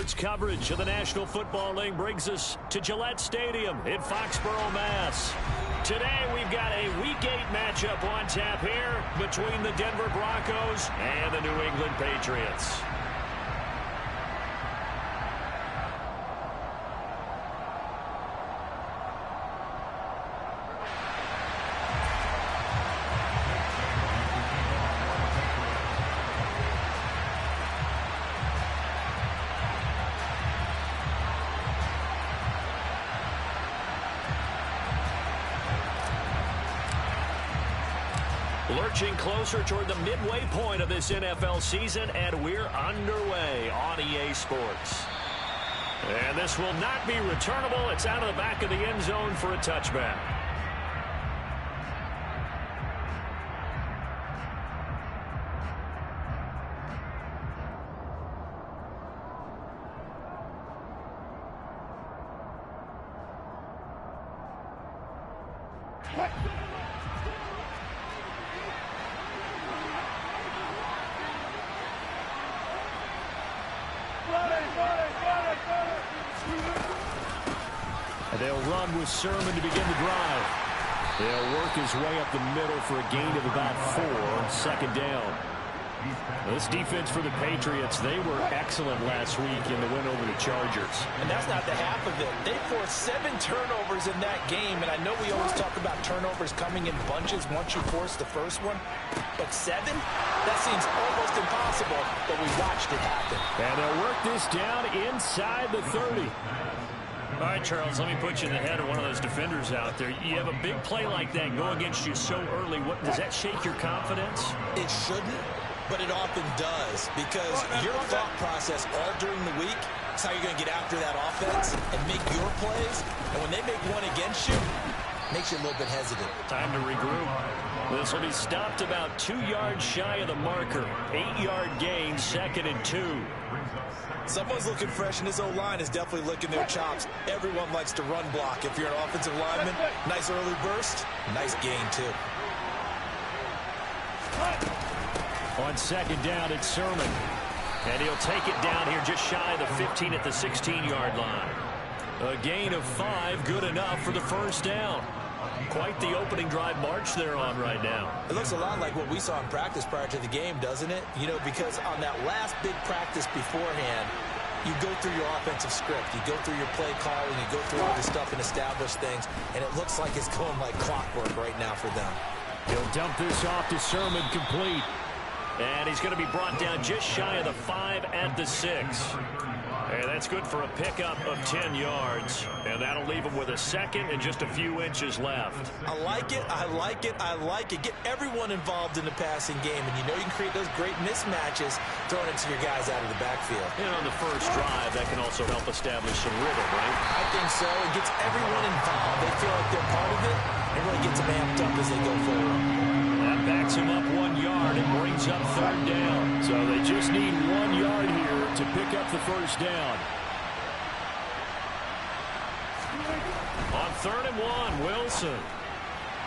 Sports coverage of the National Football League brings us to Gillette Stadium in Foxborough, Mass. Today we've got a Week 8 matchup on tap here between the Denver Broncos and the New England Patriots. Lurching closer toward the midway point of this NFL season, and we're underway on EA Sports. And this will not be returnable. It's out of the back of the end zone for a touchback. They'll run with Sermon to begin the drive. They'll work his way up the middle for a gain of about 4 on second down. This defense for the Patriots, they were excellent last week in the win over the Chargers. And that's not the half of it. They forced 7 turnovers in that game, and I know we always talk about turnovers coming in bunches once you force the first one, but 7? That seems almost impossible, but we watched it happen. And they'll work this down inside the 30. All right, Charles, let me put you in the head of one of those defenders out there. You have a big play like that go against you so early. What does that shake your confidence? It shouldn't, but it often does, because your thought process all during the week is how you're going to get after that offense and make your plays. And when they make one against you, it makes you a little bit hesitant. Time to regroup. This will be stopped about 2 yards shy of the marker. 8-yard gain, 2nd and 2. Someone's looking fresh, and this O-line is definitely licking their chops. Everyone likes to run block. If you're an offensive lineman, nice early burst, nice gain, too. On second down, it's Sermon. And he'll take it down here just shy of the 15 at the 16-yard line. A gain of 5, good enough for the first down. Quite the opening drive march they're on right now. It looks a lot like what we saw in practice prior to the game, doesn't it? You know, because on that last big practice beforehand, you go through your offensive script. You go through your play calling. You go through all this stuff and establish things. And it looks like it's going like clockwork right now for them. He'll dump this off to Sermon, complete. And he's going to be brought down just shy of the 5 at the 6. And that's good for a pickup of 10 yards. And that'll leave him with a 2nd and just a few inches left. I like it, I like it, I like it. Get everyone involved in the passing game. And you know you can create those great mismatches throwing it to your guys out of the backfield. And on the first drive, that can also help establish some rhythm, right? I think so. It gets everyone involved. They feel like they're part of it. It really gets them amped up as they go forward. That backs him up 1 yard and brings up 3rd down. So they just need 1 yard here to pick up the first down. On 3rd and 1, Wilson.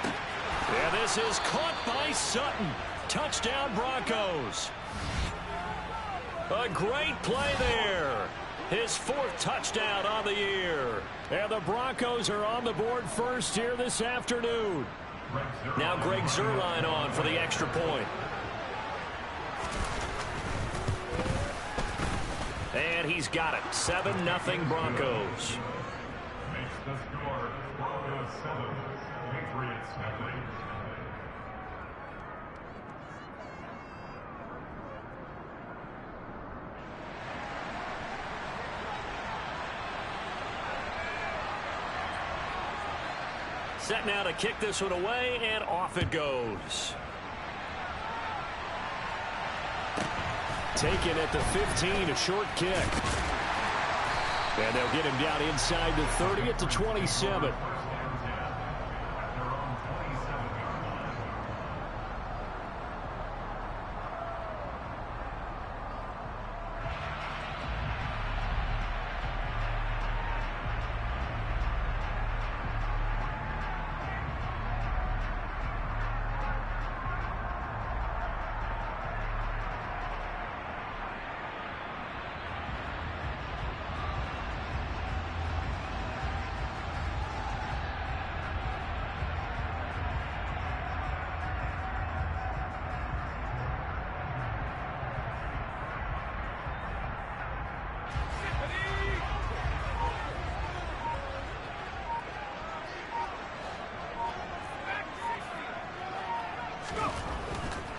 And this is caught by Sutton. Touchdown, Broncos. A great play there. His 4th touchdown on the year. And the Broncos are on the board first here this afternoon. Now Greg Zuerlein on for the extra point. And he's got it. 7-0 Broncos. Makes the score Broncos 7, Patriots 0. Set now to kick this one away, and off it goes. Taken at the 15, a short kick. And they'll get him down inside the 30 at the 27.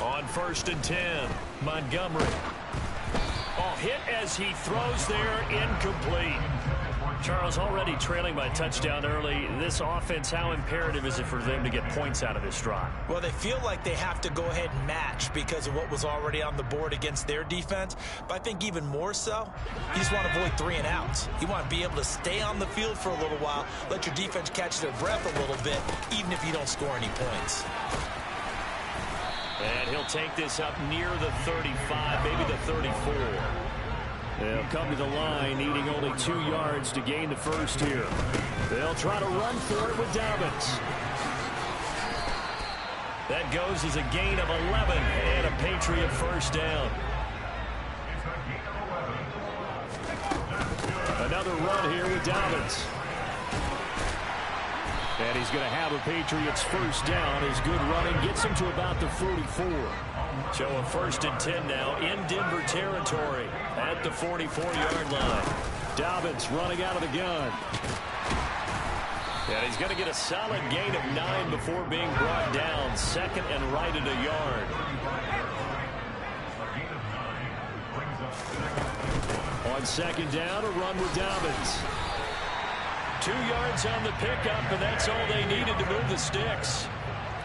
On 1st and 10, Montgomery. Oh, hit as he throws there, incomplete. Charles, already trailing by touchdown early. This offense, how imperative is it for them to get points out of this drive? Well, they feel like they have to go ahead and match because of what was already on the board against their defense. But I think even more so, you just want to avoid 3 and outs. You want to be able to stay on the field for a little while, let your defense catch their breath a little bit, even if you don't score any points. And he'll take this up near the 35, maybe the 34. They'll come to the line, needing only 2 yards to gain the first here. They'll try to run for it with Dobbins. That goes as a gain of 11 and a Patriot first down. Another run here with Dobbins. And he's going to have a Patriots first down. His good running gets him to about the 44. So a 1st and 10 now in Denver territory at the 44-yard line. Dobbins running out of the gun. And he's going to get a solid gain of 9 before being brought down. 2nd and right at a yard. On 2nd down, a run with Dobbins. 2 yards on the pickup, and that's all they needed to move the sticks.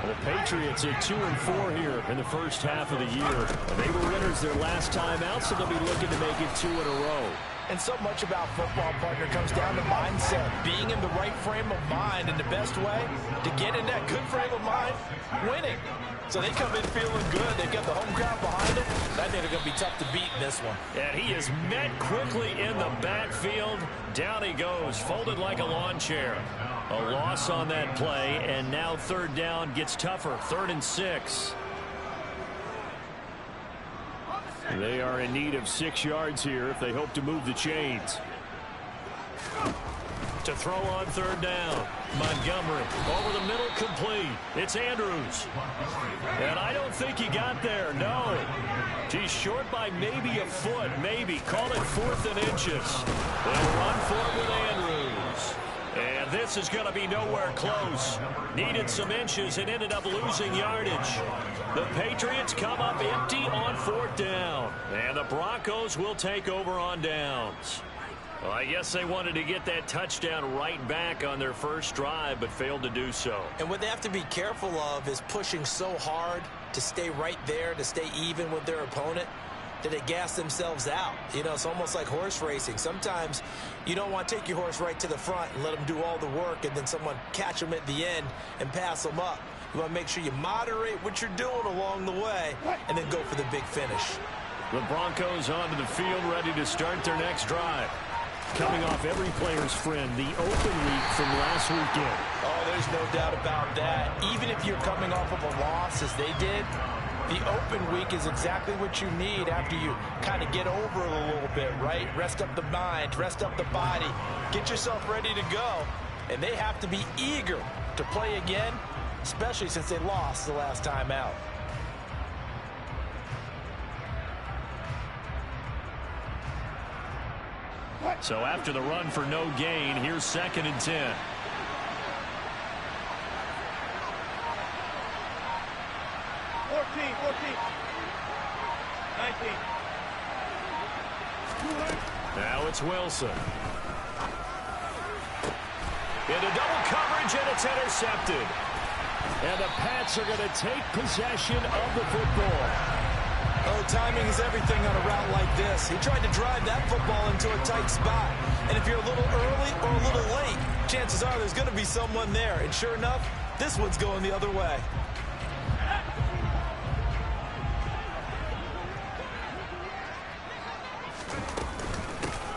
The Patriots are 2 and 4 here in the first half of the year. They were winners their last time out, so they'll be looking to make it 2 in a row. And so much about football, partner, comes down to mindset. Being in the right frame of mind, and the best way to get in that good frame of mind, winning. So they come in feeling good. They've got the home crowd behind them. I think they're going to be tough to beat in this one. And he is met quickly in the backfield. Down he goes, folded like a lawn chair. A loss on that play, and now 3rd down gets tougher. 3rd and 6. They are in need of 6 yards here if they hope to move the chains. To throw on 3rd down. Montgomery over the middle, complete. It's Andrews. And I don't think he got there, no. He's short by maybe a foot, maybe. Call it 4th and inches. They'll run for it with Andrews. And this is going to be nowhere close. Needed some inches and ended up losing yardage. The Patriots come up empty on 4th down. And the Broncos will take over on downs. Well, I guess they wanted to get that touchdown right back on their first drive, but failed to do so. And what they have to be careful of is pushing so hard to stay right there, to stay even with their opponent, that they gas themselves out. You know, it's almost like horse racing. Sometimes you don't want to take your horse right to the front and let them do all the work, and then someone catch them at the end and pass them up. You want to make sure you moderate what you're doing along the way and then go for the big finish. The Broncos onto the field, ready to start their next drive. Coming off every player's friend, the open week from last weekend. Oh, there's no doubt about that. Even if you're coming off of a loss, as they did, the open week is exactly what you need after you kind of get over it a little bit, right? Rest up the mind, rest up the body, get yourself ready to go. And they have to be eager to play again, especially since they lost the last time out. So after the run for no gain, here's 2nd and 10. Now it's Wilson. Into double coverage, and it's intercepted. And the Pats are going to take possession of the football. Oh, timing is everything on a route like this. He tried to drive that football into a tight spot. And if you're a little early or a little late, chances are there's going to be someone there. And sure enough, this one's going the other way.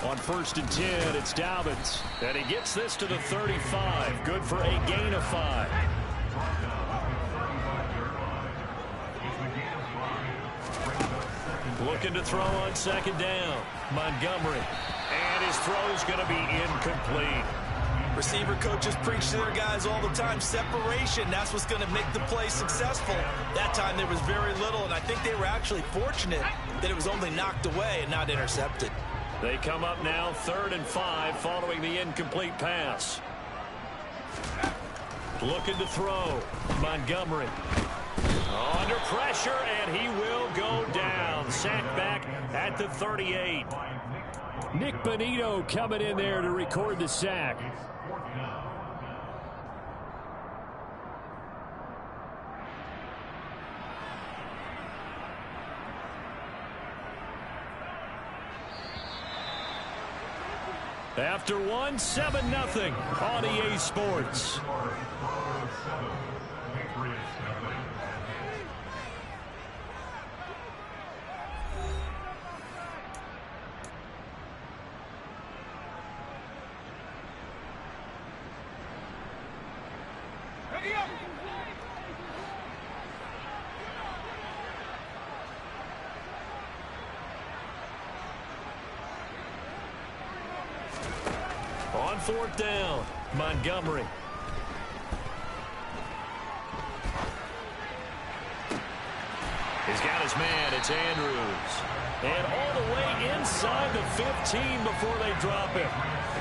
On 1st and 10, it's Dobbins. And he gets this to the 35. Good for a gain of 5. Looking to throw on 2nd down. Montgomery. And his throw's going to be incomplete. Receiver coaches preach to their guys all the time. Separation, that's what's going to make the play successful. That time there was very little, and I think they were actually fortunate that it was only knocked away and not intercepted. They come up now 3rd and 5 following the incomplete pass. Looking to throw. Montgomery. Under pressure, and he will go down. Sacked back at the 38. Nick Bonito coming in there to record the sack. After one, 7-0 on EA Sports. Broncos 7, Patriots nothing. On fourth down, Montgomery. He's got his man. It's Andrews. And all the way inside the 15 before they drop him.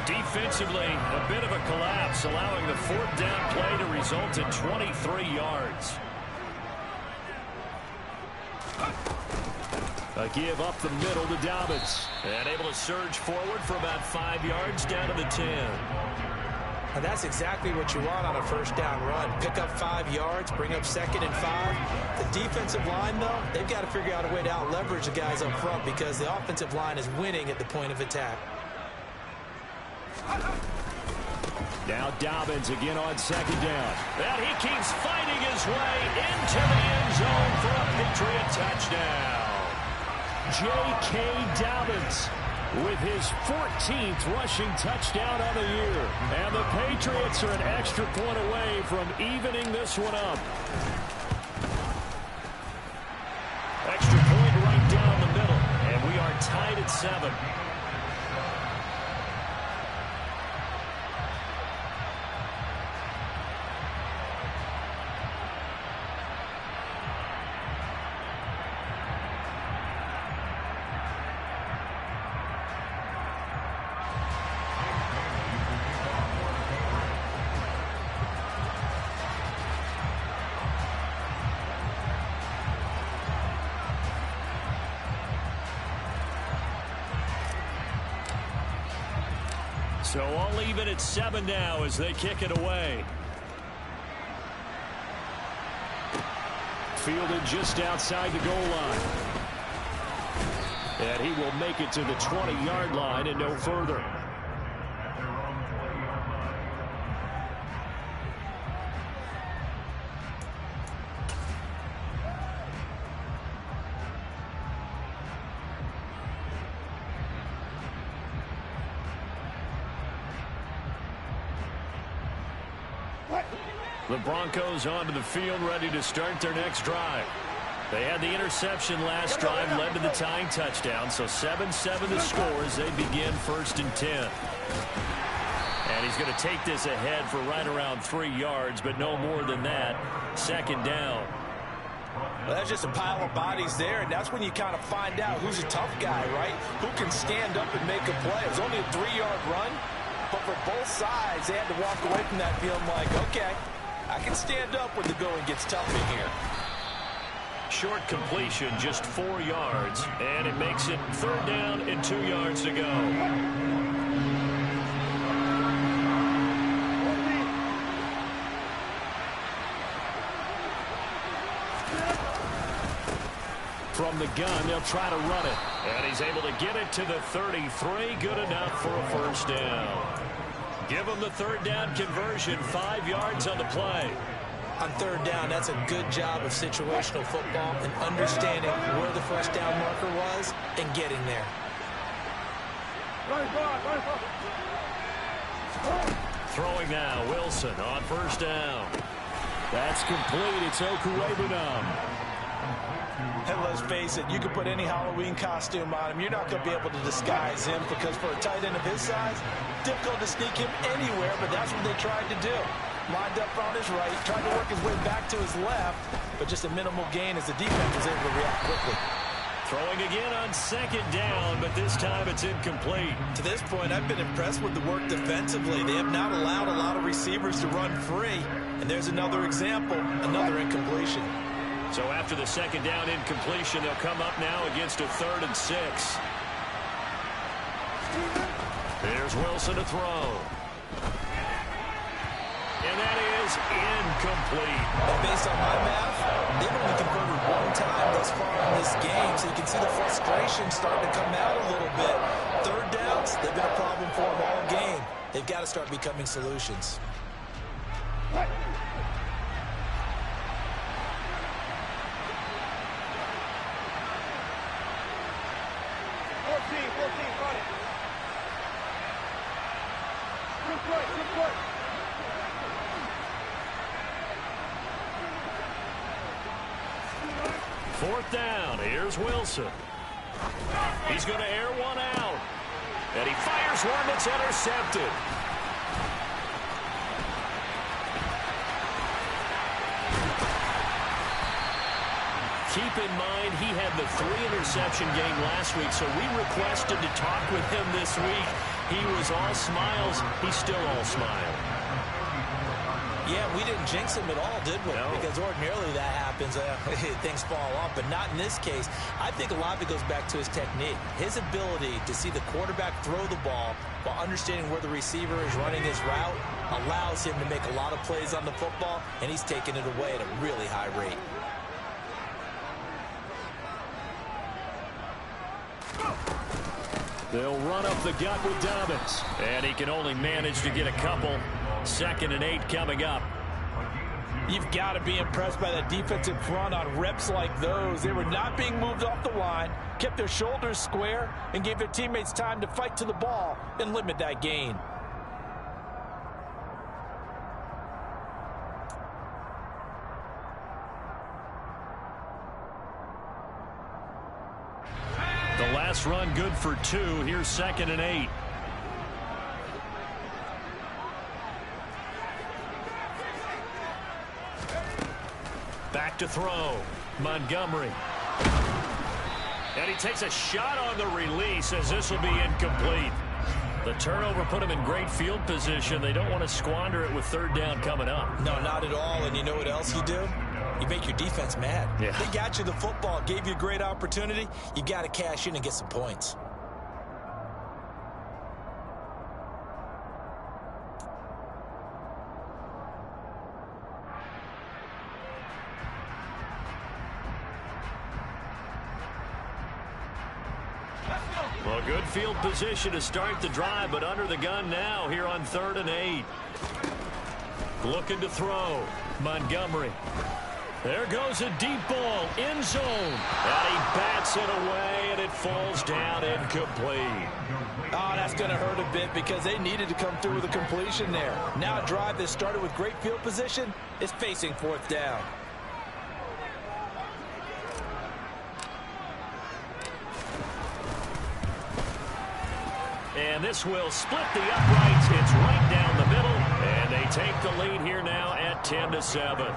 Defensively, a bit of a collapse, allowing the fourth down play to result in 23 yards. A give up the middle to Dobbins. And able to surge forward for about 5 yards down to the 10. And that's exactly what you want on a first down run. Pick up 5 yards, bring up 2nd and 5. The defensive line, though, they've got to figure out a way to out-leverage the guys up front because the offensive line is winning at the point of attack. Now Dobbins again on 2nd down. And he keeps fighting his way into the end zone for a Patriot touchdown. J.K. Dobbins with his 14th rushing touchdown of the year. And the Patriots are an extra point away from evening this one up. Extra point right down the middle. And we are tied at 7. So all even at 7 now as they kick it away. Fielded just outside the goal line. And he will make it to the 20-yard line and no further. The Broncos onto the field, ready to start their next drive. They had the interception last drive, led to the tying touchdown, so 7-7 the score as they begin 1st and 10. And he's going to take this ahead for right around 3 yards, but no more than that. 2nd down. Well, that's just a pile of bodies there, and that's when you kind of find out who's a tough guy, right? Who can stand up and make a play. It was only a 3-yard run, but for both sides, they had to walk away from that feeling like, okay, I can stand up when the going gets tough in here. Short completion, just 4 yards, and it makes it 3rd down and 2 yards to go. From the gun, they'll try to run it. And he's able to get it to the 33. Good enough for a 1st down. Give him the 3rd down conversion, 5 yards on the play. On 3rd down, that's a good job of situational football and understanding where the 1st down marker was and getting there. Throwing now, Wilson on 1st down. That's complete. It's Okuwebunam. And let's face it, you can put any Halloween costume on him. You're not going to be able to disguise him because for a tight end of his size, difficult to sneak him anywhere, but that's what they tried to do. Lined up on his right, tried to work his way back to his left, but just a minimal gain as the defense was able to react quickly. Throwing again on 2nd down, but this time it's incomplete. To this point, I've been impressed with the work defensively. They have not allowed a lot of receivers to run free, and there's another example, another incompletion. So after the second down incompletion, they'll come up now against a 3rd and 6. Here's Wilson to throw. And that is incomplete. And based on my math, they've only converted 1 time thus far in this game, so you can see the frustration starting to come out a little bit. 3rd downs, they've been a problem for them all game. They've got to start becoming solutions. Fourth down. Here's Wilson. He's going to air one out. And he fires one that's intercepted. Keep in mind, he had the 3-interception game last week, so we requested to talk with him this week. He was all smiles. He's still all smile. Yeah, we didn't jinx him at all, did we? No. Because ordinarily that happens. Things fall off, but not in this case. I think a lot of it goes back to his technique. His ability to see the quarterback throw the ball while understanding where the receiver is running his route allows him to make a lot of plays on the football, and he's taking it away at a really high rate. They'll run up the gut with Dobbins. And he can only manage to get a couple. 2nd and 8 coming up. You've got to be impressed by that defensive front on reps like those. They were not being moved off the line, kept their shoulders square, and gave their teammates time to fight to the ball and limit that gain. The last run good for 2. Here's 2nd and 8. Back to throw. Montgomery. And he takes a shot on the release as this will be incomplete. The turnover put him in great field position. They don't want to squander it with 3rd down coming up. No, not at all. And you know what else you do? You make your defense mad. Yeah. They got you the football, gave you a great opportunity. You got to cash in and get some points. Well, good field position to start the drive, but under the gun now here on 3rd and 8. Looking to throw. Montgomery. There goes a deep ball. End zone. And he bats it away, and it falls down incomplete. Oh, that's going to hurt a bit because they needed to come through with a completion there. Now a drive that started with great field position is facing 4th down. And this will split the uprights. It's right down the middle. And they take the lead here now at 10-7.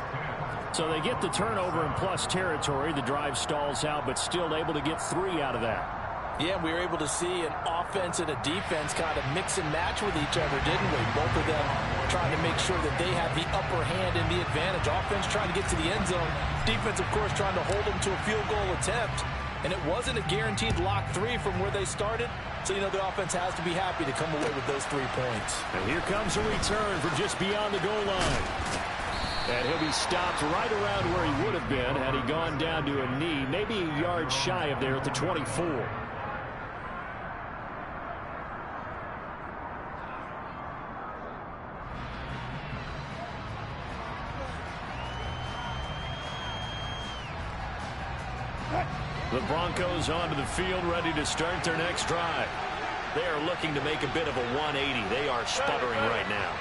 So they get the turnover in plus territory. The drive stalls out, but still able to get 3 out of that. Yeah, we were able to see an offense and a defense kind of mix and match with each other, didn't we? Both of them trying to make sure that they have the upper hand and the advantage. Offense trying to get to the end zone. Defense, of course, trying to hold them to a field goal attempt. And it wasn't a guaranteed lock 3 from where they started. So, you know, the offense has to be happy to come away with those 3 points. And here comes a return from just beyond the goal line. And he'll be stopped right around where he would have been had he gone down to a knee, maybe a yard shy of there at the 24. The Broncos onto the field, ready to start their next drive. They are looking to make a bit of a 180. They are sputtering right now.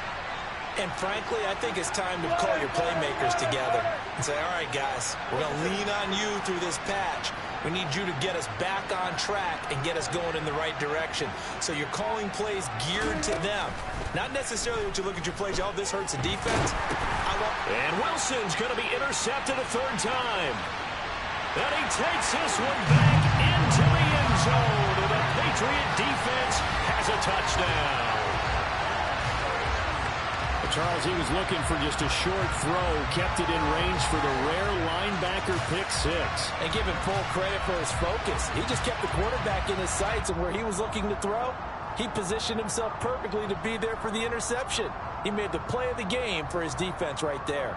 And frankly, I think it's time to call your playmakers together and say, all right, guys, we're going to lean on you through this patch. We need you to get us back on track and get us going in the right direction. So you're calling plays geared to them. Not necessarily what you look at your plays, oh, this hurts the defense. And Wilson's going to be intercepted a 3rd time. And he takes this one back into the end zone. And the Patriot defense has a touchdown. Charles, he was looking for just a short throw, kept it in range for the rare line linebacker pick 6. And give him full credit for his focus. He just kept the quarterback in his sights, and where he was looking to throw, he positioned himself perfectly to be there for the interception. He made the play of the game for his defense right there.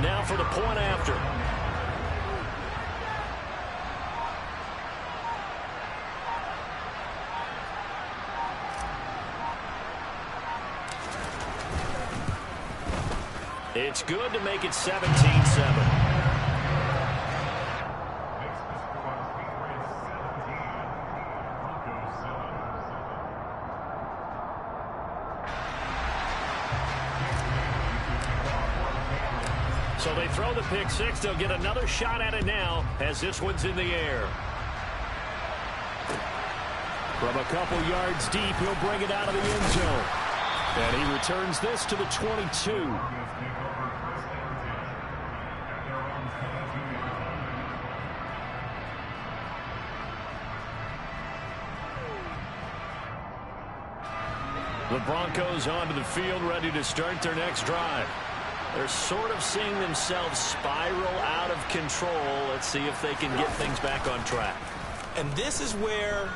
Now for the point after. It's good to make it 17-7. So they throw the pick 6. They'll get another shot at it now as this one's in the air. From a couple yards deep, he'll bring it out of the end zone. And he returns this to the 22. The Broncos onto the field, ready to start their next drive. They're sort of seeing themselves spiral out of control. Let's see if they can get things back on track. And this is where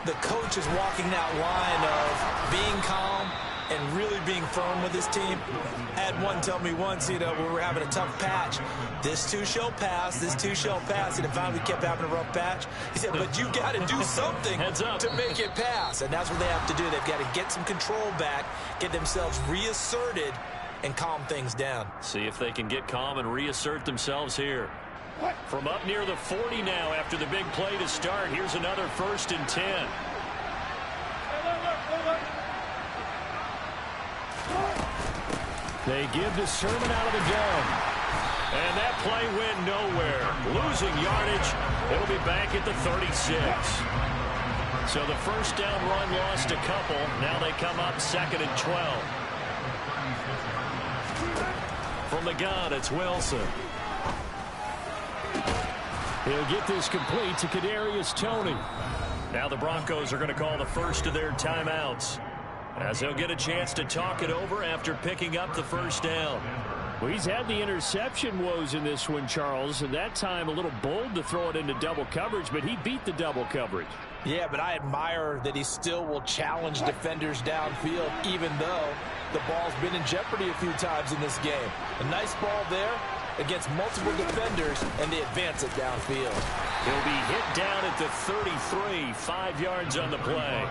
the coach is walking that line of being calm and really being firm with his team. I had one tell me once, we were having a tough patch. This too shall pass, this too shall pass. And finally we kept having a rough patch. He said, but you got to do something to make it pass. And that's what they have to do. They've got to get some control back, get themselves reasserted, and calm things down. See if they can get calm and reassert themselves here. From up near the 40 now after the big play to start. Here's another 1st and 10. They give to Sermon out of the gun. And that play went nowhere. Losing yardage. It'll be back at the 36. So the first down run lost a couple. Now they come up 2nd and 12. From the gun, it's Wilson. He'll get this complete to Kadarius Toney. Now the Broncos are going to call the first of their timeouts, as they'll get a chance to talk it over after picking up the first down. Well, he's had the interception woes in this one, Charles, and that time a little bold to throw it into double coverage, but he beat the double coverage. Yeah, but I admire that he still will challenge defenders downfield, even though the ball's been in jeopardy a few times in this game. A nice ball there against multiple defenders, and they advance it downfield. He'll be hit down at the 33, 5 yards on the play.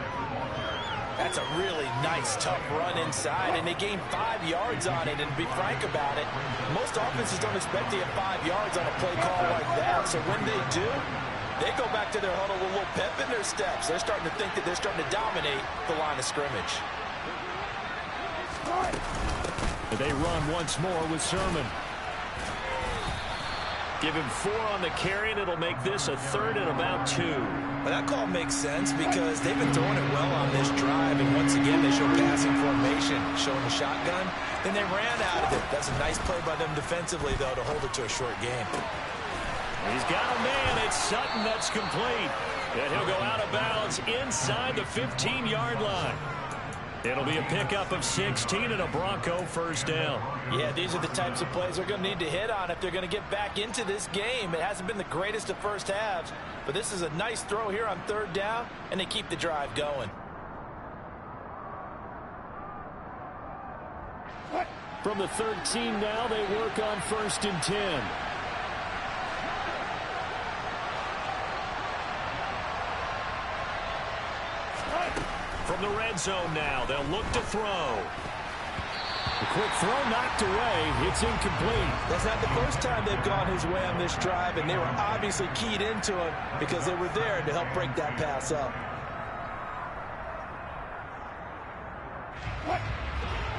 That's a really nice, tough run inside, and they gained 5 yards on it. And to be frank about it, most offenses don't expect to get 5 yards on a play call like that. So when they do, they go back to their huddle with a little pep in their steps. They're starting to think that they're starting to dominate the line of scrimmage. They run once more with Sermon. Give him 4 on the carry, and it'll make this a 3rd and about 2. Well, that call makes sense because they've been throwing it well on this drive, and once again they show passing formation, showing the shotgun. Then they ran out of it. That's a nice play by them defensively, though, to hold it to a short game. He's got a man. It's Sutton that's complete. And he'll go out of bounds inside the 15-yard line. It'll be a pickup of 16 and a Bronco first down. Yeah, these are the types of plays they're going to need to hit on if they're going to get back into this game. It hasn't been the greatest of first halves, but this is a nice throw here on 3rd down, and they keep the drive going. From the 13 now, they work on 1st and 10. From the red zone now, they'll look to throw. A quick throw knocked away. It's incomplete. That's not the first time they've gone his way on this drive, and they were obviously keyed into him because they were there to help break that pass up.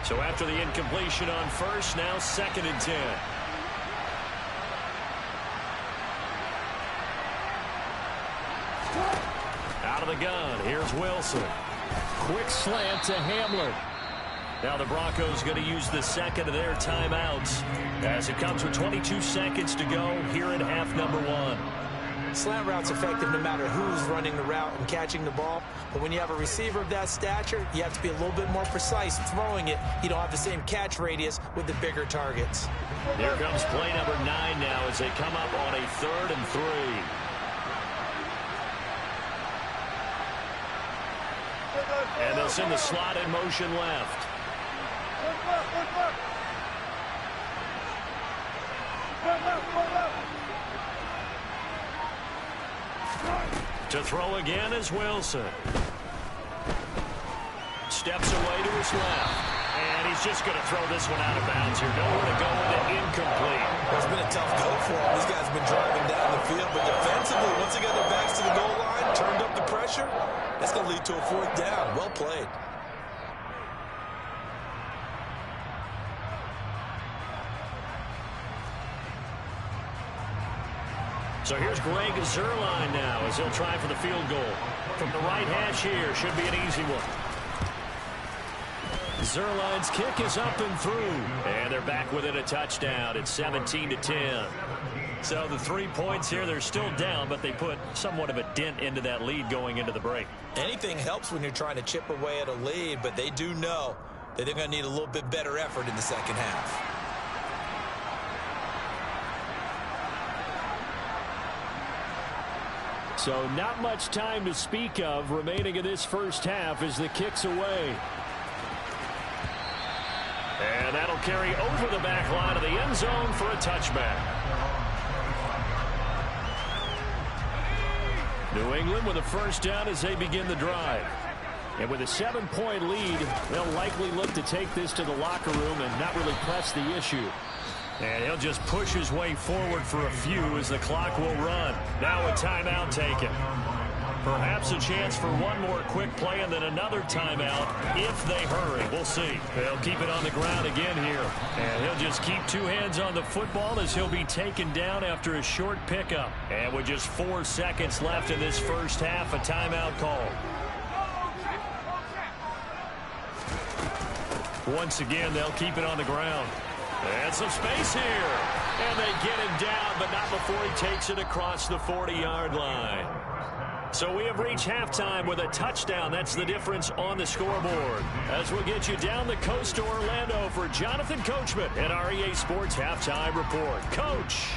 So after the incompletion on 1st, now 2nd and 10. Out of the gun, here's Wilson. Quick slant to Hamler. Now the Broncos going to use the 2nd of their timeouts as it comes with 22 seconds to go here at half number 1. Slant route's effective no matter who's running the route and catching the ball. But when you have a receiver of that stature, you have to be a little bit more precise throwing it. You don't have the same catch radius with the bigger targets. Here comes play number 9 now as they come up on a 3rd and 3. And they'll send the slot in motion left. To throw again is Wilson. Steps away to his left. And he's just going to throw this one out of bounds here. Nowhere to go with it, incomplete. Well, it's been a tough go for him. These guys have been driving down the field. But defensively, once they got their backs to the goal line, turned up the pressure, that's going to lead to a 4th down. Well played. So here's Greg Zuerlein now as he'll try for the field goal. From the right hash here, should be an easy one. Zuerlein's kick is up and through. And they're back within a touchdown. It's 17-10. So the 3 points here, they're still down, but they put somewhat of a dent into that lead going into the break. Anything helps when you're trying to chip away at a lead, but they do know that they're going to need a little bit better effort in the second half. So not much time to speak of remaining in this first half as the kick's away. And that'll carry over the back line of the end zone for a touchback. New England with a first down as they begin the drive. And with a 7-point lead, they'll likely look to take this to the locker room and not really press the issue. And he'll just push his way forward for a few as the clock will run. Now a timeout taken. Perhaps a chance for one more quick play and then another timeout if they hurry. We'll see. They'll keep it on the ground again here. And he'll just keep 2 hands on the football as he'll be taken down after a short pickup. And with just 4 seconds left in this first half, a timeout call. Once again, they'll keep it on the ground. And some space here. And they get him down, but not before he takes it across the 40-yard line. So we have reached halftime with a touchdown. That's the difference on the scoreboard. As we'll get you down the coast to Orlando for Jonathan Coachman and our EA Sports Halftime Report. Coach.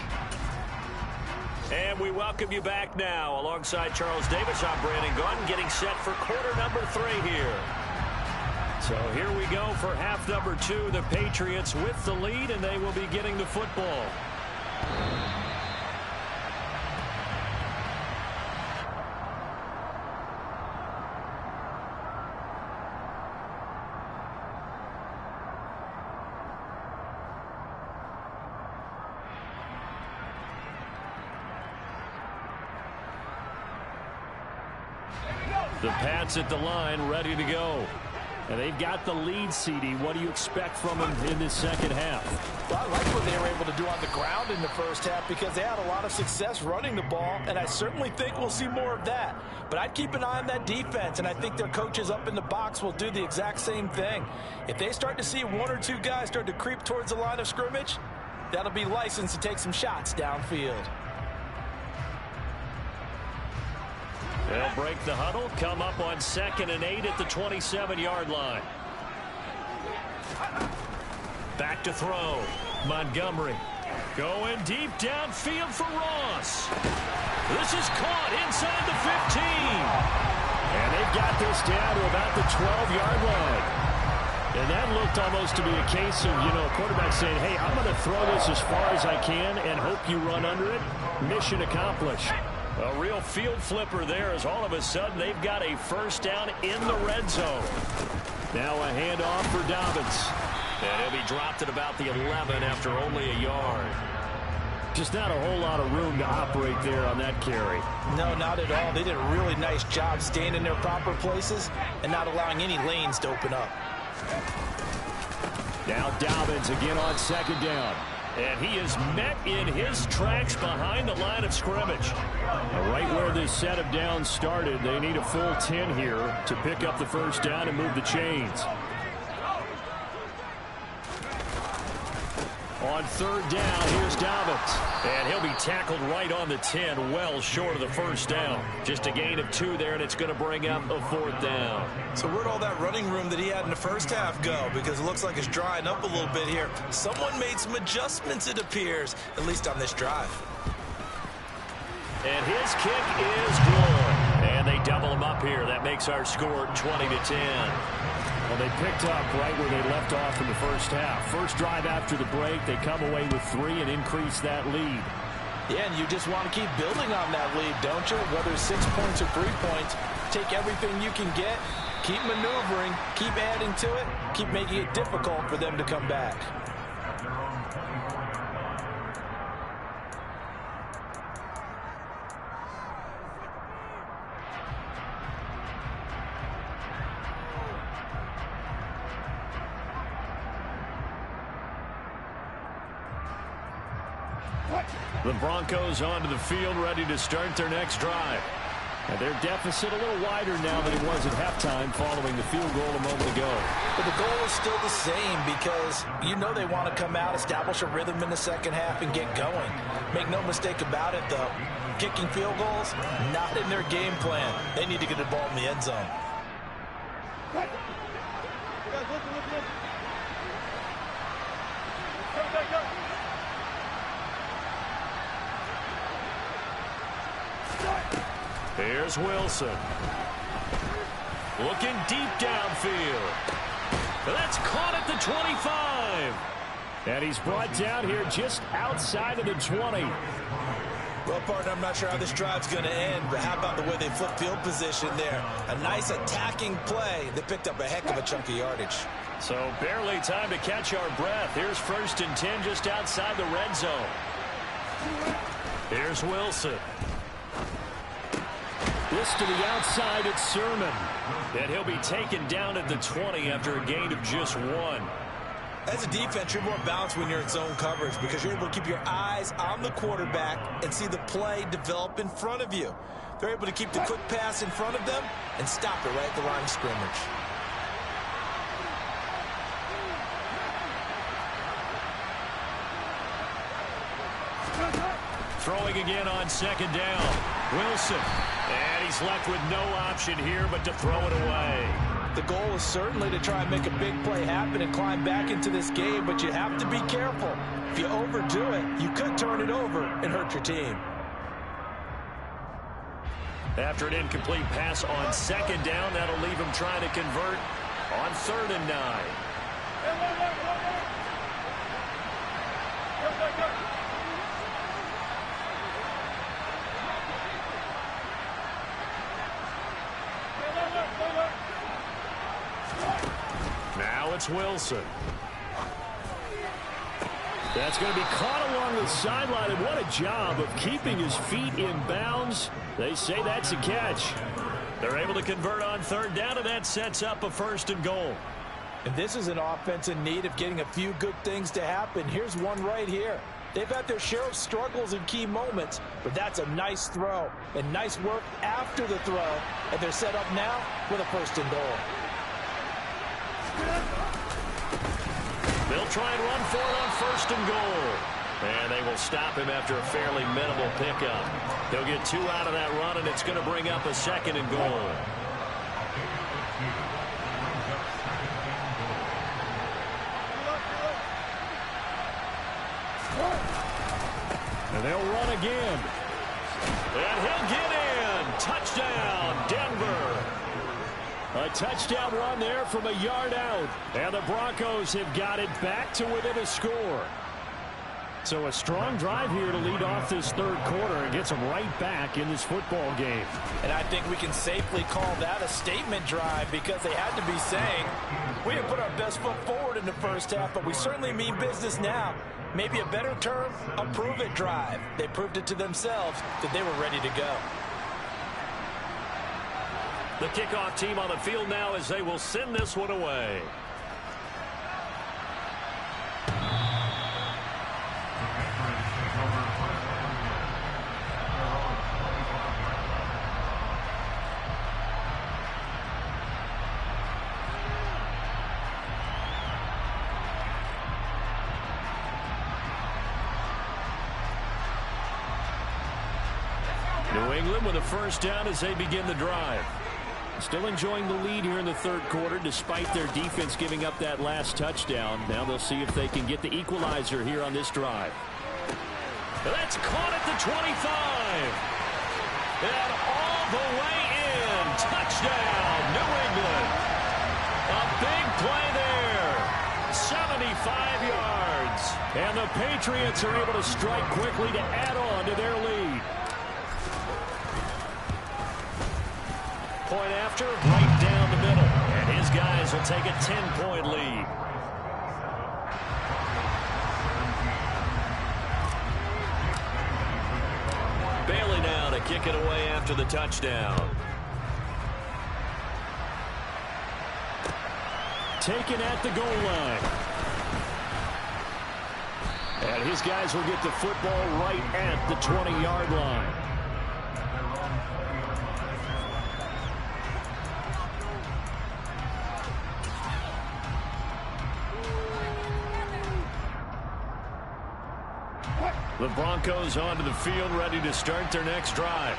And we welcome you back now. Alongside Charles Davis, I'm Brandon Gaudin, getting set for quarter number 3 here. So here we go for half number 2. The Patriots with the lead, and they will be getting the football. The Pats at the line, ready to go. And they've got the lead, CD. What do you expect from them in this second half? Well, I like what they were able to do on the ground in the first half because they had a lot of success running the ball, and I certainly think we'll see more of that. But I'd keep an eye on that defense, and I think their coaches up in the box will do the exact same thing. If they start to see 1 or 2 guys start to creep towards the line of scrimmage, that'll be licensed to take some shots downfield. They'll break the huddle, come up on 2nd and 8 at the 27-yard line. Back to throw. Montgomery going deep downfield for Ross. This is caught inside the 15. And they've got this down to about the 12-yard line. And that looked almost to be a case of, a quarterback saying, hey, I'm going to throw this as far as I can and hope you run under it. Mission accomplished. A real field flipper there as all of a sudden they've got a first down in the red zone. Now a handoff for Dobbins. And he'll be dropped at about the 11 after only a yard. Just not a whole lot of room to operate there on that carry. No, not at all. They did a really nice job staying in their proper places and not allowing any lanes to open up. Now Dobbins again on 2nd down. And he is met in his tracks behind the line of scrimmage. Right where this set of downs started, they need a full 10 here to pick up the first down and move the chains. On third down, here's Dobbins. And he'll be tackled right on the 10, well short of the first down. Just a gain of 2 there, and it's going to bring up a 4th down. So where'd all that running room that he had in the first half go? Because it looks like it's drying up a little bit here. Someone made some adjustments, it appears, at least on this drive. And his kick is good. And they double him up here. That makes our score 20-10. Well, they picked up right where they left off in the first half. First drive after the break, they come away with 3 and increase that lead. Yeah, and you just want to keep building on that lead, don't you? Whether it's 6 points or 3 points, take everything you can get, keep maneuvering, keep adding to it, keep making it difficult for them to come back. The Broncos onto the field, ready to start their next drive. And their deficit a little wider now than it was at halftime following the field goal a moment ago. But the goal is still the same because you know they want to come out, establish a rhythm in the second half, and get going. Make no mistake about it, though. Kicking field goals, not in their game plan. They need to get the ball in the end zone. Here's Wilson. Looking deep downfield. That's caught at the 25. And he's brought down here just outside of the 20. Well, partner, I'm not sure how this drive's going to end, but how about the way they flip field position there? A nice attacking play. They picked up a heck of a chunk of yardage. So barely time to catch our breath. Here's 1st and 10 just outside the red zone. Here's Wilson. This to the outside, it's Sermon. And he'll be taken down at the 20 after a gain of just 1. As a defense, you're more balanced when you're in zone coverage because you're able to keep your eyes on the quarterback and see the play develop in front of you. They're able to keep the quick pass in front of them and stop it right at the line of scrimmage. Throwing again on 2nd down. Wilson. And he's left with no option here but to throw it away. The goal is certainly to try and make a big play happen and climb back into this game, but you have to be careful. If you overdo it, you could turn it over and hurt your team. After an incomplete pass on 2nd down, that'll leave him trying to convert on 3rd and 9. Now it's Wilson. That's going to be caught along the sideline, and what a job of keeping his feet in bounds. They say that's a catch. They're able to convert on 3rd down, and that sets up a 1st and goal. And this is an offense in need of getting a few good things to happen. Here's one right here. They've had their share of struggles in key moments, but that's a nice throw and nice work after the throw, and they're set up now with a 1st and goal. They'll try and run for it on 1st and goal. And they will stop him after a fairly minimal pickup. They'll get 2 out of that run, and it's going to bring up a 2nd and goal. And they'll run again. And he'll get in. Touchdown, Denver. A touchdown run there from a yard out. And the Broncos have got it back to within a score. So a strong drive here to lead off this 3rd quarter and gets them right back in this football game. And I think we can safely call that a statement drive because they had to be saying, we didn't put our best foot forward in the first half, but we certainly mean business now. Maybe a better term, a prove-it drive. They proved it to themselves that they were ready to go. The kickoff team on the field now as they will send this one away. New England with a first down as they begin the drive. Still enjoying the lead here in the third quarter despite their defense giving up that last touchdown. Now they'll see if they can get the equalizer here on this drive. That's caught at the 25. And all the way in. Touchdown, New England. A big play there. 75 yards. And the Patriots are able to strike quickly to add on to their lead. Point after, right down the middle. And his guys will take a 10-point lead. Bailey now to kick it away after the touchdown. Taken at the goal line. And his guys will get the football right at the 20-yard line. The Broncos onto the field, ready to start their next drive.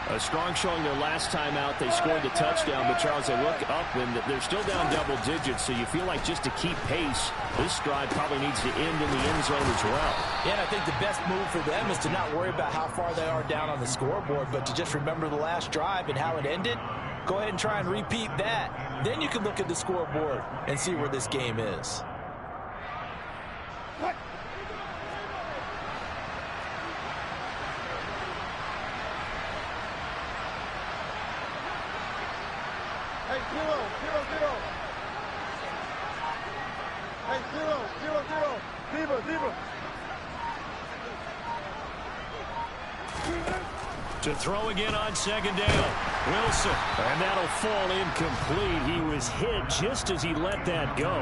A strong showing their last time out. They scored the touchdown, but Charles, they look up and they're still down double digits, so you feel like just to keep pace, this drive probably needs to end in the end zone as well. Yeah, and I think the best move for them is to not worry about how far they are down on the scoreboard, but to just remember the last drive and how it ended. Go ahead and try and repeat that. Then you can look at the scoreboard and see where this game is. Hey, 0-0-0. Hey, 0-0-0. Zebra. To throw again on second down. Wilson. And that'll fall incomplete. He was hit just as he let that go.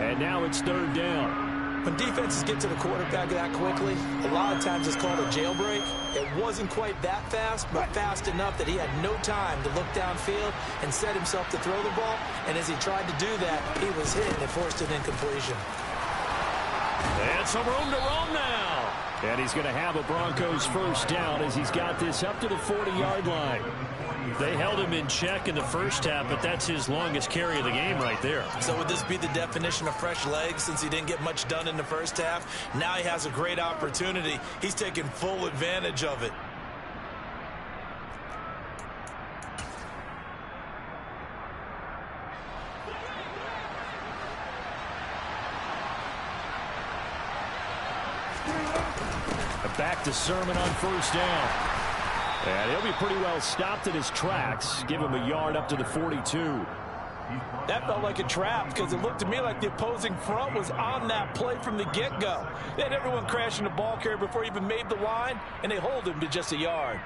And now it's third down. When defenses get to the quarterback that quickly, a lot of times it's called a jailbreak. It wasn't quite that fast, but fast enough that he had no time to look downfield and set himself to throw the ball. And as he tried to do that, he was hit and it forced an incompletion. And some room to roam now. And he's going to have a Broncos first down as he's got this up to the 40-yard line. They held him in check in the first half, but that's his longest carry of the game right there. So would this be the definition of fresh legs since he didn't get much done in the first half? Now he has a great opportunity. He's taking full advantage of it. Back to Sermon on first down. And he'll be pretty well stopped in his tracks. Give him a yard up to the 42. That felt like a trap because it looked to me like the opposing front was on that play from the get-go. They had everyone crashing the ball carrier before he even made the line, and they hold him to just a yard.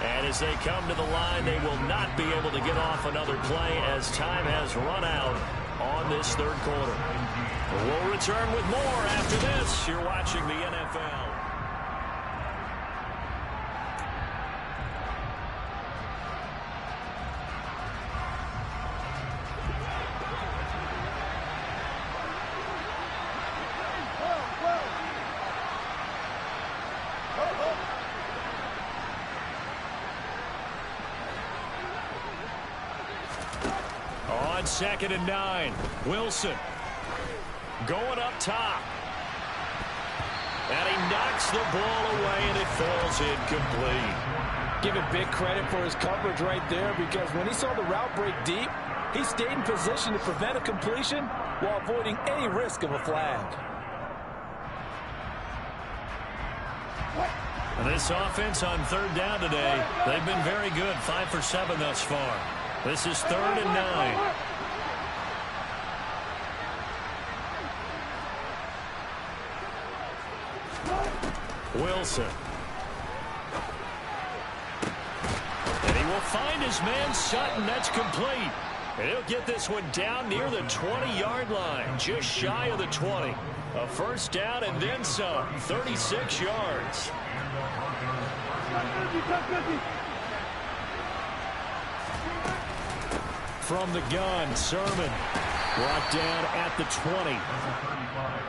And as they come to the line, they will not be able to get off another play as time has run out on this third quarter. We'll return with more after this. You're watching the NFL. On 2nd and 9, Wilson going up top. And he knocks the ball away, and it falls incomplete. Give him big credit for his coverage right there because when he saw the route break deep, he stayed in position to prevent a completion while avoiding any risk of a flag. This offense on third down today, they've been very good, 5 for 7 thus far. This is 3rd and 9. Wilson. And he will find his man Sutton. That's complete. And he'll get this one down near the 20-yard line, just shy of the 20. A first down and then some, 36 yards. from the gun. Sermon brought down at the 20.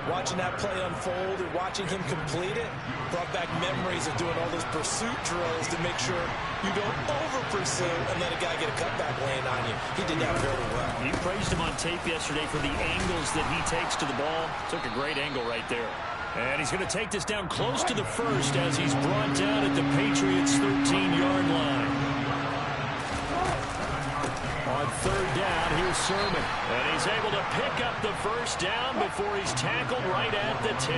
Watching that play unfold and watching him complete it brought back memories of doing all those pursuit drills to make sure you don't over-pursue and let a guy get a cutback lane on you. He did that very well. You praised him on tape yesterday for the angles that he takes to the ball. Took a great angle right there. And he's going to take this down close to the first as he's brought down at the Patriots' 13-yard line. On third down, here's Sermon. And he's able to pick up the first down before he's tackled right at the 10.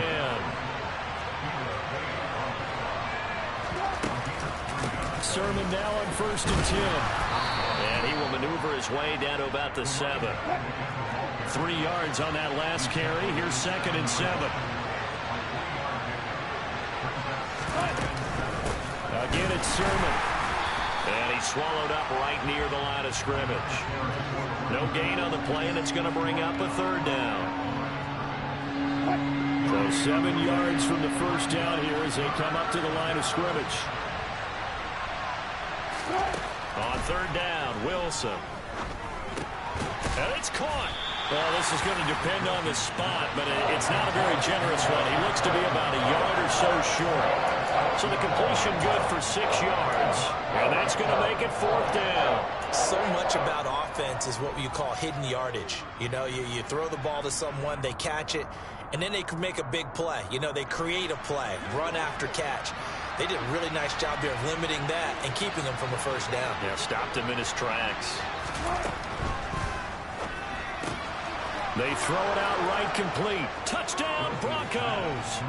Sermon now on 1st and 10. And he will maneuver his way down to about the 7. 3 yards on that last carry. Here's 2nd and 7. Again, it's Sermon. And he's swallowed up right near the line of scrimmage. No gain on the play, and it's going to bring up a 3rd down. So 7 yards from the first down here as they come up to the line of scrimmage. On 3rd down, Wilson. And it's caught. Well, this is going to depend on the spot, but it's not a very generous one. He looks to be about a yard or so short. So the completion good for 6 yards. And that's going to make it 4th down. So much about offense is what you call hidden yardage. You know, you throw the ball to someone, they catch it, and then they can make a big play. You know, they create a play, run after catch. They did a really nice job there of limiting that and keeping him from a first down. Yeah, stopped him in his tracks. They throw it out right complete. Touchdown, Broncos.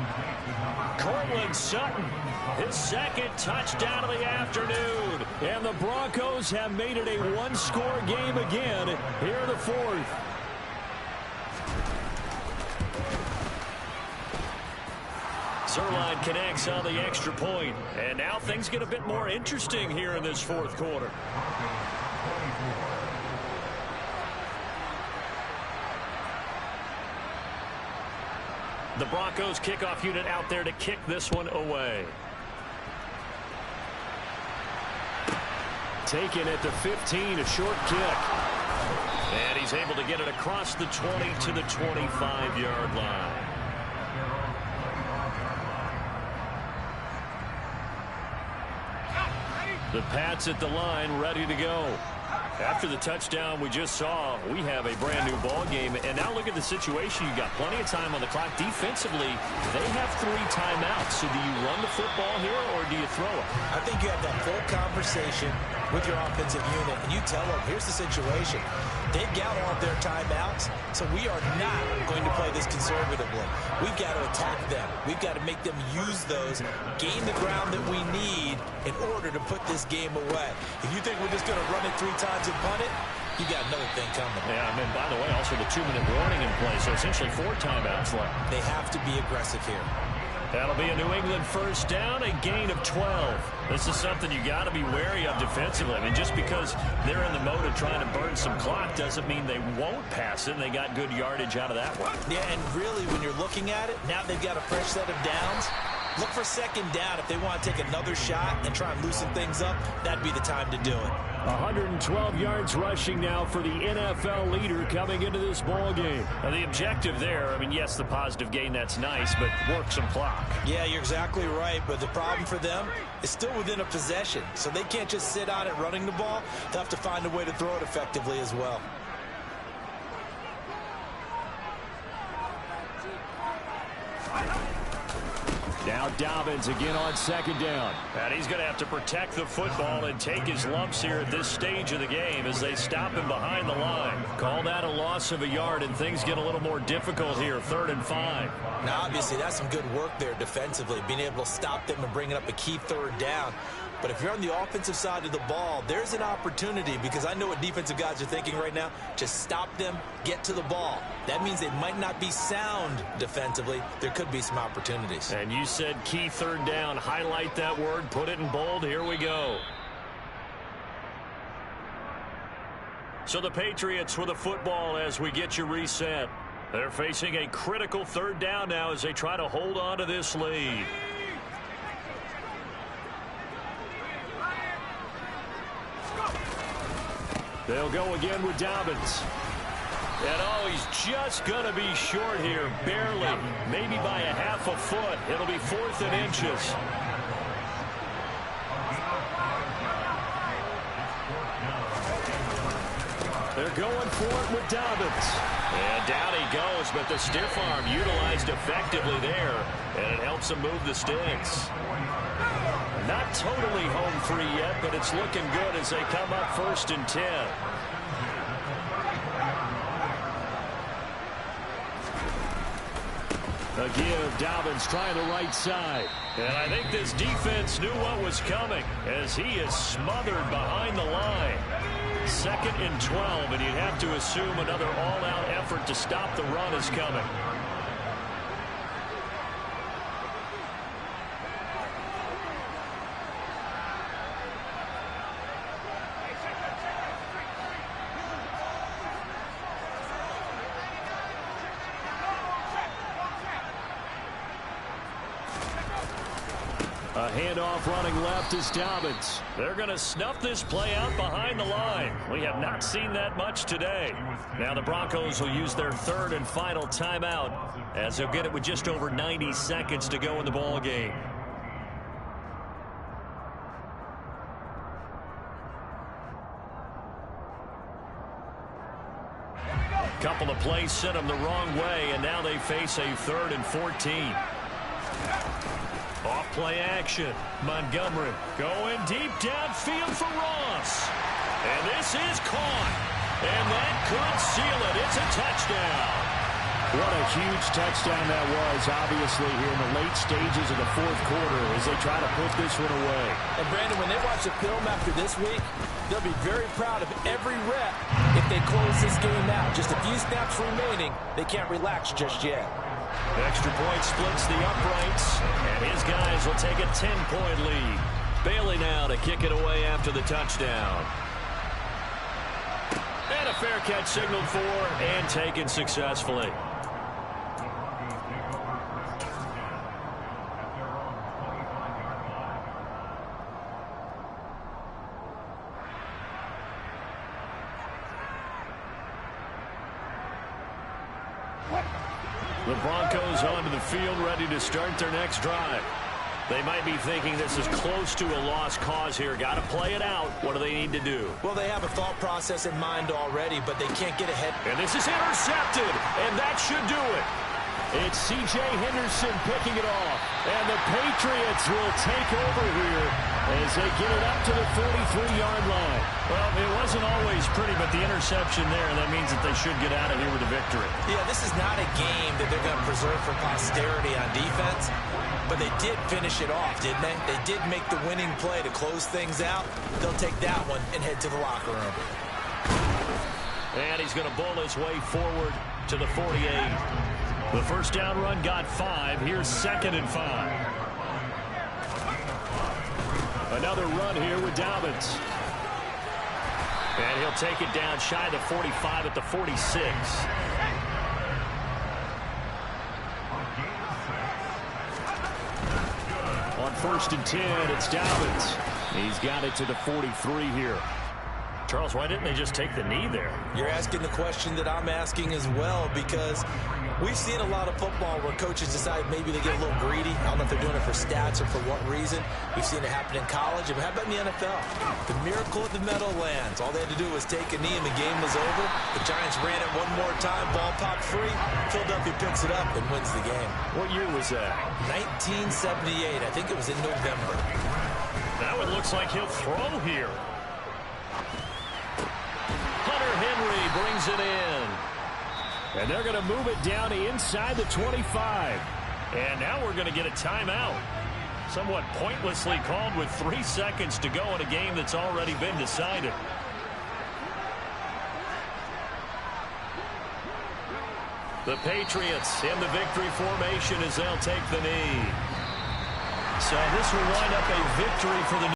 Cortland Sutton, his 2nd touchdown of the afternoon. And the Broncos have made it a one-score game again here in the 4th. Zerline connects on the extra point. And now things get a bit more interesting here in this 4th quarter. The Broncos kickoff unit out there to kick this one away. Taken at the 15, a short kick. And he's able to get it across the 20 to the 25-yard line. The Pats at the line, ready to go. After the touchdown we just saw, we have a brand new ball game. And now look at the situation. You got plenty of time on the clock. Defensively, they have 3 timeouts. So do you run the football here or do you throw it? I think you have that full conversation with your offensive unit, and you tell them, here's the situation. They've got all of their timeouts, so we are not going to play this conservatively. We've got to attack them. We've got to make them use those, gain the ground that we need in order to put this game away. If you think we're just going to run it 3 times and punt it, you got another thing coming. Yeah, I mean, by the way, also the 2-minute warning in play, so essentially 4 timeouts left. They have to be aggressive here. That'll be a New England first down, a gain of 12. This is something you got to be wary of defensively. I mean, just because they're in the mode of trying to burn some clock doesn't mean they won't pass it, and they got good yardage out of that one. Yeah, and really, when you're looking at it, now they've got a fresh set of downs. Look for 2nd down. If they want to take another shot and try and loosen things up, that'd be the time to do it. 112 yards rushing now for the NFL leader coming into this ball game. Now the objective there, I mean, yes, the positive gain, that's nice, but work some clock. Yeah, you're exactly right, but the problem for them is still within a possession, so they can't just sit on it running the ball. They'll have to find a way to throw it effectively as well. Now Dobbins again on 2nd down. And he's going to have to protect the football and take his lumps here at this stage of the game as they stop him behind the line. Call that a loss of a yard, and things get a little more difficult here, 3rd and 5. Now, obviously, that's some good work there defensively, being able to stop them and bringing up a key 3rd down. But if you're on the offensive side of the ball, there's an opportunity, because I know what defensive guys are thinking right now. Just stop them, get to the ball. That means they might not be sound defensively. There could be some opportunities. And you said key 3rd down. Highlight that word, put it in bold. Here we go. So the Patriots with the football as we get you reset. They're facing a critical 3rd down now as they try to hold on to this lead. They'll go again with Dobbins. And oh, he's just going to be short here, barely. Maybe by a half a foot. It'll be 4th and inches. They're going for it with Dobbins. And down he goes, but the stiff arm utilized effectively there, and it helps him move the sticks. Not totally home free yet, but it's looking good as they come up 1st and 10. A give, Dobbins trying the right side. And I think this defense knew what was coming as he is smothered behind the line. 2nd and 12, and you'd have to assume another all-out effort to stop the run is coming. A handoff running left is Dobbins. They're going to snuff this play out behind the line. We have not seen that much today. Now the Broncos will use their 3rd and final timeout as they'll get it with just over 90 seconds to go in the ball game. Couple of plays sent them the wrong way, and now they face a 3rd and 14. Off play action. Montgomery going deep downfield for Ross. And this is caught. And that could seal it. It's a touchdown. What a huge touchdown that was, obviously, here in the late stages of the 4th quarter as they try to put this one away. And, Brandon, when they watch the film after this week, they'll be very proud of every rep if they close this game out. Just a few snaps remaining. They can't relax just yet. Extra point splits the uprights, and his guys will take a 10-point lead. Bailey now to kick it away after the touchdown. And a fair catch signaled for and taken successfully. The Broncos onto the field, ready to start their next drive. They might be thinking this is close to a lost cause here. Got to play it out. What do they need to do? Well, they have a thought process in mind already, but they can't get ahead. And this is intercepted, and that should do it. It's C.J. Henderson picking it off. And the Patriots will take over here as they get it up to the 43-yard line. Well, it wasn't always pretty, but the interception there, that means that they should get out of here with a victory. Yeah, this is not a game that they're going to preserve for posterity on defense, but they did finish it off, didn't they? They did make the winning play to close things out. They'll take that one and head to the locker room. And he's going to bull his way forward to the 48. The first down run got 5. Here's 2nd and 5. Another run here with Dobbins. And he'll take it down shy of the 45 at the 46. On 1st and 10, it's Dobbins. He's got it to the 43 here. Charles, why didn't they just take the knee there? You're asking the question that I'm asking as well, because we've seen a lot of football where coaches decide maybe they get a little greedy. I don't know if they're doing it for stats or for what reason. We've seen it happen in college. But how about in the NFL? The miracle of the Meadowlands. All they had to do was take a knee and the game was over. The Giants ran it one more time. Ball popped free. Philadelphia picks it up and wins the game. What year was that? 1978. I think it was in November. Now it looks like he'll throw here. Hunter Henry brings it in. And they're going to move it down inside the 25. And now we're going to get a timeout. Somewhat pointlessly called with 3 seconds to go in a game that's already been decided. The Patriots in the victory formation as they'll take the knee. So this will wind up a victory for the